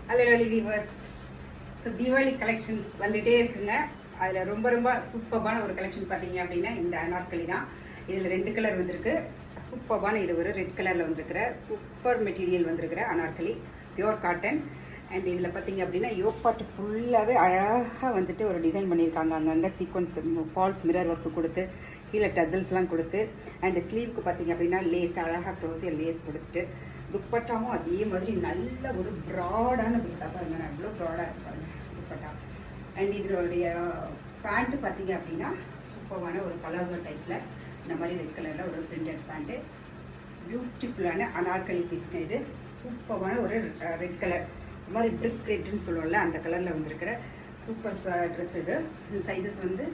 Hello viewers. So Deepavali collections வந்துகிட்டே இருக்குங்க. அதில் ரொம்ப ரொம்ப சூப்பர்பான ஒரு கலெக்ஷன் பார்த்தீங்க அப்படின்னா இந்த அனார்கலி தான். இதில் 2 கலர் வந்திருக்கு. சூப்பர்பான இது ஒரு ரெட் கலரில் வந்திருக்கிற சூப்பர் மெட்டீரியல் வந்திருக்கிற அனார்கலி பியோர் காட்டன். அண்ட் இதில் பார்த்தீங்க அப்படின்னா யோக் பார்ட் ஃபுல்லாகவே அழகாக வந்துட்டு ஒரு டிசைன் பண்ணியிருக்காங்க. அங்கங்கே சீக்வன்ஸ் ஃபால்ஸ் மிரர் ஒர்க்கு கொடுத்து கீழே டசல்ஸ்லாம் கொடுத்து அண்ட் ஸ்லீவுக்கு பார்த்தீங்க அப்படின்னா லேஸ் அழகாக க்ரோசியர் லேஸ் கொடுத்துட்டு துப்பட்டாவும் அதே மாதிரி நல்ல ஒரு ப்ராடான துப்பட்டா பாருங்க. எவ்வளோ ப்ராடாக இருப்பாங்க துப்பட்டா. அண்ட் இதனுடைய பேண்ட்டு பார்த்தீங்க அப்படின்னா சூப்பரான ஒரு பலாசோ டைப்பில் இந்த மாதிரி ரெட் கலரில் ஒரு பிரிண்டட் பேண்ட்டு. பியூட்டிஃபுல்லான அனார்கலி பீஸ்ங்க. இது சூப்பரான ஒரு ரெட் கலர், இந்த மாதிரி பிரிக் ரெட்னு சொல்லுவோம்ல அந்த கலரில் வந்திருக்கிற சூப்பர் ட்ரெஸ். இது சைஸஸ் வந்து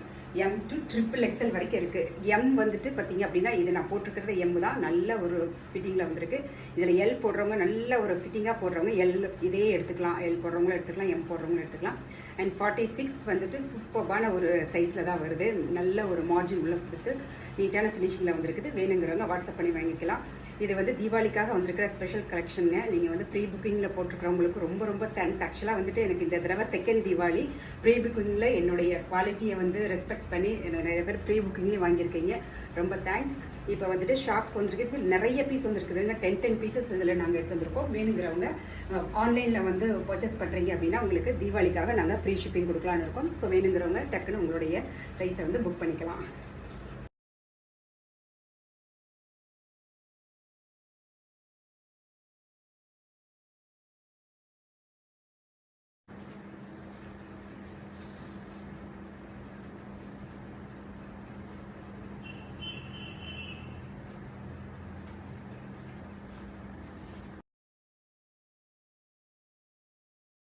M to XXL வரைக்கும் இருக்குது. எம் வந்துட்டு பார்த்தீங்க அப்படின்னா இது நான் போட்டிருக்கிறது எம் தான். நல்ல ஒரு ஃபிட்டிங்கில் வந்திருக்கு. இதில் எல் போடுறவங்க நல்ல ஒரு ஃபிட்டிங்காக போடுறவங்க எல் இதே எடுத்துக்கலாம். எல் போடுறவங்களும் எடுத்துக்கலாம், எம் போடுறவங்களும் எடுத்துக்கலாம். அண்ட் 46 வந்துட்டு சூப்பர்பான ஒரு சைஸில் தான் வருது. நல்ல ஒரு மார்ஜின் உள்ள கொடுத்து நீட்டான ஃபினிஷிங்கில் வந்திருக்குது. வேணுங்கிறவங்க வாட்ஸ்அப் பண்ணி வாங்கிக்கலாம். இது வந்து தீபாவளிக்காக வந்திருக்கிற ஸ்பெஷல் கலெக்ஷனுங்க. நீங்கள் வந்து ப்ரீ புக்கிங்கில் போட்டிருக்கிறவங்களுக்கு ரொம்ப ரொம்ப தேங்க்ஸ். ஆக்சுவலாக வந்துட்டு எனக்கு இந்த தடவை செகண்ட் தீபாவளி ப்ரீ புக்கிங்கில் என்னுடைய குவாலிட்டியை வந்து ரெஸ்பெக்ட் பண்ணி நிறைய பேர் ப்ரீ புக்கிங்லேயும் வாங்கியிருக்கீங்க. ரொம்ப தேங்க்ஸ். இப்போ வந்துட்டு ஷாப் வந்திருக்கு, நிறைய பீஸ் வந்துருக்குதுங்க. 10 பீசஸ் இதில் நாங்கள் எடுத்து வந்திருக்கோம். வேணுங்கிறவங்க ஆன்லைனில் வந்து பர்ச்சேஸ் பண்ணுறீங்க அப்படின்னா உங்களுக்கு தீபாவளிக்காக நாங்கள் ஃப்ரீ ஷிப்பிங் கொடுக்கலான்னு இருக்கோம். ஸோ வேணுங்கிறவங்க டக்குன்னு உங்களுடைய சைஸை வந்து புக் பண்ணிக்கலாம்.